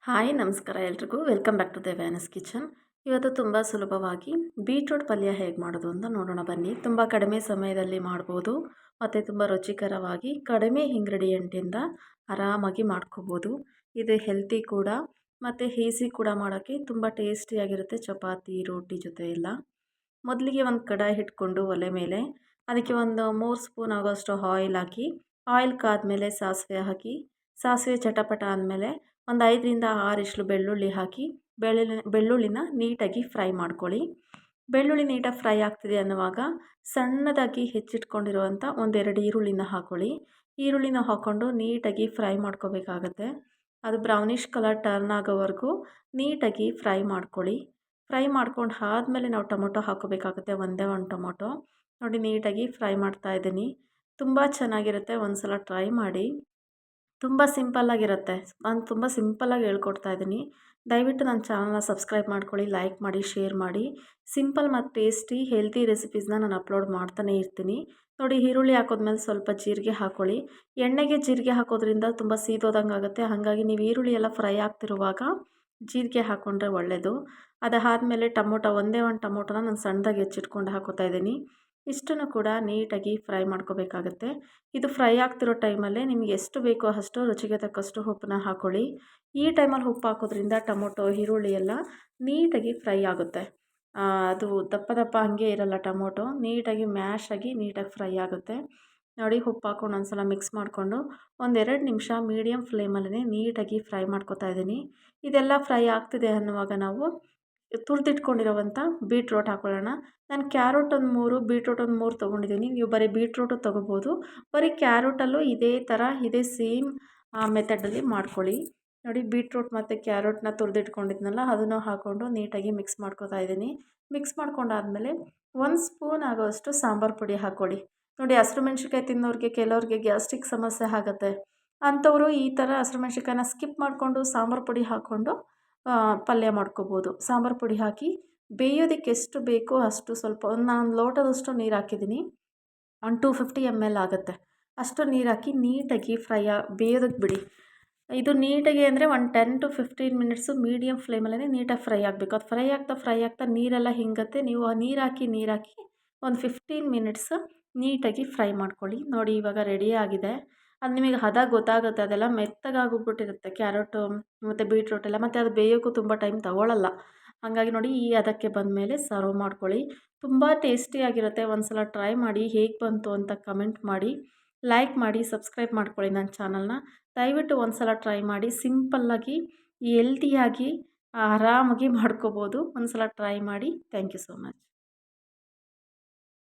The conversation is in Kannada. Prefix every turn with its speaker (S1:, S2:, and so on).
S1: ಹಾಯ್ ನಮಸ್ಕಾರ ಎಲ್ರಿಗೂ ವೆಲ್ಕಮ್ ಬ್ಯಾಕ್ ಟು ದೇವ್ಯಾನಸ್ ಕಿಚನ್. ಇವತ್ತು ತುಂಬ ಸುಲಭವಾಗಿ ಬೀಟ್ರೂಟ್ ಪಲ್ಯ ಹೇಗೆ ಮಾಡೋದು ಅಂತ ನೋಡೋಣ ಬನ್ನಿ. ತುಂಬ ಕಡಿಮೆ ಸಮಯದಲ್ಲಿ ಮಾಡ್ಬೋದು ಮತ್ತು ತುಂಬ ರುಚಿಕರವಾಗಿ ಕಡಿಮೆ ಇಂಗ್ರೀಡಿಯೆಂಟಿಂದ ಆರಾಮಾಗಿ ಮಾಡ್ಕೋಬೋದು. ಇದು ಹೆಲ್ತಿ ಕೂಡ ಮತ್ತು ಈಸಿ ಕೂಡ ಮಾಡೋಕ್ಕೆ ತುಂಬ ಟೇಸ್ಟಿಯಾಗಿರುತ್ತೆ ಚಪಾತಿ ರೋಟಿ ಜೊತೆ ಎಲ್ಲ. ಮೊದಲಿಗೆ ಒಂದು ಕಡಾಯಿ ಇಟ್ಕೊಂಡು ಒಲೆ ಮೇಲೆ ಅದಕ್ಕೆ ಒಂದು 3 ಸ್ಪೂನ್ ಆಗೋಷ್ಟು ಆಯಿಲ್ ಹಾಕಿ, ಆಯಿಲ್ ಕಾದ್ಮೇಲೆ ಸಾಸಿವೆ ಹಾಕಿ, ಸಾಸಿವೆ ಚಟಪಟ ಅಂದಮೇಲೆ ಒಂದು 5ರಿಂದ 6 ಇಷ್ಟು ಬೆಳ್ಳುಳ್ಳಿ ಹಾಕಿ ಬೆಳ್ಳುಳ್ಳಿನ ನೀಟಾಗಿ ಫ್ರೈ ಮಾಡ್ಕೊಳ್ಳಿ. ಬೆಳ್ಳುಳ್ಳಿ ನೀಟಾಗಿ ಫ್ರೈ ಆಗ್ತಿದೆ ಅನ್ನುವಾಗ ಸಣ್ಣದಾಗಿ ಹೆಚ್ಚಿಟ್ಕೊಂಡಿರುವಂಥ ಒಂದೆರಡು ಈರುಳ್ಳಿನ ಹಾಕ್ಕೊಳ್ಳಿ. ಈರುಳ್ಳಿನ ಹಾಕ್ಕೊಂಡು ನೀಟಾಗಿ ಫ್ರೈ ಮಾಡ್ಕೋಬೇಕಾಗತ್ತೆ. ಅದು ಬ್ರೌನಿಷ್ ಕಲರ್ ಟರ್ನ್ ಆಗೋವರೆಗೂ ನೀಟಾಗಿ ಫ್ರೈ ಮಾಡ್ಕೊಳ್ಳಿ. ಫ್ರೈ ಮಾಡ್ಕೊಂಡು ಆದಮೇಲೆ ನಾವು ಟೊಮೊಟೊ ಹಾಕೋಬೇಕಾಗುತ್ತೆ. ಒಂದೇ ಒಂದು ಟೊಮೊಟೊ ನೋಡಿ ನೀಟಾಗಿ ಫ್ರೈ ಮಾಡ್ತಾ ಇದ್ದೀನಿ. ತುಂಬ ಚೆನ್ನಾಗಿರುತ್ತೆ, ಒಂದು ಸಲ ಟ್ರೈ ಮಾಡಿ. ತುಂಬ ಸಿಂಪಲ್ಲಾಗಿರುತ್ತೆ. ನಾನು ತುಂಬ ಸಿಂಪಲ್ಲಾಗಿ ಹೇಳ್ಕೊಡ್ತಾ ಇದ್ದೀನಿ. ದಯವಿಟ್ಟು ನನ್ನ ಚಾನಲ್ನ ಸಬ್ಸ್ಕ್ರೈಬ್ ಮಾಡ್ಕೊಳ್ಳಿ, ಲೈಕ್ ಮಾಡಿ, ಶೇರ್ ಮಾಡಿ. ಸಿಂಪಲ್ ಮತ್ತು ಟೇಸ್ಟಿ ಹೆಲ್ತಿ ರೆಸಿಪೀಸ್ನ ನಾನು ಅಪ್ಲೋಡ್ ಮಾಡ್ತಾನೇ ಇರ್ತೀನಿ. ನೋಡಿ ಈರುಳ್ಳಿ ಹಾಕೋದ್ಮೇಲೆ ಸ್ವಲ್ಪ ಜೀರಿಗೆ ಹಾಕ್ಕೊಳ್ಳಿ. ಎಣ್ಣೆಗೆ ಜೀರಿಗೆ ಹಾಕೋದ್ರಿಂದ ತುಂಬ ಸೀದೋದಂಗೆ ಆಗುತ್ತೆ. ಹಾಗಾಗಿ ನೀವು ಈರುಳ್ಳಿ ಎಲ್ಲ ಫ್ರೈ ಆಗ್ತಿರುವಾಗ ಜೀರಿಗೆ ಹಾಕ್ಕೊಂಡ್ರೆ ಒಳ್ಳೆಯದು. ಅದಾದಮೇಲೆ ಒಂದೇ ಒಂದು ಟೊಮೊಟೊನ ನಾನು ಸಣ್ಣದಾಗಿ ಹೆಚ್ಚಿಟ್ಕೊಂಡು ಹಾಕೋತಾ ಇದ್ದೀನಿ. ಇಷ್ಟನ್ನು ಕೂಡ ನೀಟಾಗಿ ಫ್ರೈ ಮಾಡ್ಕೋಬೇಕಾಗತ್ತೆ. ಇದು ಫ್ರೈ ಆಗ್ತಿರೋ ಟೈಮಲ್ಲೇ ನಿಮಗೆ ಎಷ್ಟು ಬೇಕೋ ಅಷ್ಟು ರುಚಿಗೆ ತಕ್ಕಷ್ಟು ಉಪ್ಪನ್ನ ಹಾಕ್ಕೊಳ್ಳಿ. ಈ ಟೈಮಲ್ಲಿ ಉಪ್ಪು ಹಾಕೋದ್ರಿಂದ ಟೊಮೊಟೊ ಈರುಳ್ಳಿ ಎಲ್ಲ ನೀಟಾಗಿ ಫ್ರೈ ಆಗುತ್ತೆ. ಅದು ದಪ್ಪ ದಪ್ಪ ಹಾಗೆ ಇರಲ್ಲ, ಟೊಮೊಟೊ ನೀಟಾಗಿ ಮ್ಯಾಶ್ ಆಗಿ ನೀಟಾಗಿ ಫ್ರೈ ಆಗುತ್ತೆ. ನೋಡಿ ಉಪ್ಪು ಹಾಕ್ಕೊಂಡು ಒಂದು ಸಲ ಮಿಕ್ಸ್ ಮಾಡಿಕೊಂಡು 1-2 ನಿಮಿಷ ಮೀಡಿಯಮ್ ಫ್ಲೇಮಲ್ಲೇ ನೀಟಾಗಿ ಫ್ರೈ ಮಾಡ್ಕೊತಾ ಇದ್ದೀನಿ. ಇದೆಲ್ಲ ಫ್ರೈ ಆಗ್ತಿದೆ ಅನ್ನುವಾಗ ನಾವು ತುರಿದಿಟ್ಕೊಂಡಿರೋವಂಥ ಬೀಟ್ರೋಟ್ ಹಾಕ್ಕೊಳ್ಳೋಣ. ನಾನು ಕ್ಯಾರೆಟ್ ಒಂದು 3, ಬೀಟ್ರೋಟ್ ಒಂದು 3 ತೊಗೊಂಡಿದ್ದೀನಿ. ನೀವು ಬರೀ ಬೀಟ್ರೋಟು ತೊಗೋಬೋದು. ಬರೀ ಕ್ಯಾರೆಟಲ್ಲೂ ಇದೇ ಥರ ಇದೇ ಸೇಮ್ ಮೆಥಡಲ್ಲಿ ಮಾಡ್ಕೊಳ್ಳಿ. ನೋಡಿ ಬೀಟ್ರೋಟ್ ಮತ್ತು ಕ್ಯಾರೆಟ್ನ ತುರಿದಿಟ್ಕೊಂಡಿದ್ನಲ್ಲ ಅದನ್ನು ಹಾಕ್ಕೊಂಡು ನೀಟಾಗಿ ಮಿಕ್ಸ್ ಮಾಡ್ಕೊತಾ ಇದ್ದೀನಿ. ಮಿಕ್ಸ್ ಮಾಡ್ಕೊಂಡಾದಮೇಲೆ 1 ಸ್ಪೂನ್ ಆಗೋಷ್ಟು ಸಾಂಬಾರು ಪುಡಿ ಹಾಕ್ಕೊಳ್ಳಿ. ನೋಡಿ ಹಸಿರು ಮೆಣ್ಸಿನ್ಕಾಯಿ ತಿನ್ನೋರಿಗೆ ಕೆಲವ್ರಿಗೆ ಗ್ಯಾಸ್ಟ್ರಿಕ್ ಸಮಸ್ಯೆ ಆಗುತ್ತೆ. ಅಂಥವರು ಈ ಥರ ಹಸಿರು ಮೆಣ್ಸಿನ್ಕಾಯಿನ ಸ್ಕಿಪ್ ಮಾಡಿಕೊಂಡು ಸಾಂಬಾರು ಪುಡಿ ಹಾಕ್ಕೊಂಡು ಪಲ್ಯ ಮಾಡ್ಕೋಬೋದು. ಸಾಂಬಾರು ಪುಡಿ ಹಾಕಿ ಬೇಯೋದಕ್ಕೆ ಎಷ್ಟು ಬೇಕೋ ಅಷ್ಟು ಸ್ವಲ್ಪ ನಾನು ಲೋಟದಷ್ಟು ನೀರು ಹಾಕಿದ್ದೀನಿ. ಒಂದು 250 ml ಆಗುತ್ತೆ. ಅಷ್ಟು ನೀರು ಹಾಕಿ ನೀಟಾಗಿ ಬೇಯೋದಕ್ಕೆ ಬಿಡಿ. ಇದು ನೀಟಾಗಿ ಅಂದರೆ ಒಂದು 10 to 15 ಮಿನಿಟ್ಸು ಮೀಡಿಯಮ್ ಫ್ಲೇಮಲ್ಲೇ ನೀಟಾಗಿ ಫ್ರೈ ಆಗಬೇಕು. ಅದು ಫ್ರೈ ಆಗ್ತಾ ನೀರೆಲ್ಲ ಹಿಂಗತ್ತೆ. ನೀವು ಆ ನೀರು ಹಾಕಿ ಒಂದು 15 ಮಿನಿಟ್ಸ್ ನೀಟಾಗಿ ಫ್ರೈ ಮಾಡ್ಕೊಳ್ಳಿ. ನೋಡಿ ಇವಾಗ ರೆಡಿ ಆಗಿದೆ. ಅದು ನಿಮಗೆ ಹದ ಗೊತ್ತಾಗುತ್ತೆ. ಅದೆಲ್ಲ ಮೆತ್ತಗಾಗೋಗ್ಬಿಟ್ಟಿರುತ್ತೆ ಕ್ಯಾರೆಟು ಮತ್ತು ಬೀಟ್ರೋಟ್ ಎಲ್ಲ, ಮತ್ತು ಅದು ಬೇಯೋಕ್ಕೂ ತುಂಬ ಟೈಮ್ ತಗೊಳ್ಳಲ್ಲ. ಹಾಗಾಗಿ ನೋಡಿ ಈ ಹದಕ್ಕೆ ಬಂದಮೇಲೆ ಸರ್ವ್ ಮಾಡ್ಕೊಳ್ಳಿ. ತುಂಬ ಟೇಸ್ಟಿಯಾಗಿರುತ್ತೆ. ಒಂದು ಸಲ ಟ್ರೈ ಮಾಡಿ, ಹೇಗೆ ಬಂತು ಅಂತ ಕಮೆಂಟ್ ಮಾಡಿ, ಲೈಕ್ ಮಾಡಿ, ಸಬ್ಸ್ಕ್ರೈಬ್ ಮಾಡ್ಕೊಳ್ಳಿ ನನ್ನ ಚಾನಲ್ನ. ದಯವಿಟ್ಟು ಒಂದು ಸಲ ಟ್ರೈ ಮಾಡಿ. ಸಿಂಪಲ್ಲಾಗಿ ಹೆಲ್ತಿಯಾಗಿ ಆರಾಮಾಗಿ ಮಾಡ್ಕೋಬೋದು. ಒಂದು ಸಲ ಟ್ರೈ ಮಾಡಿ. Thank you so much.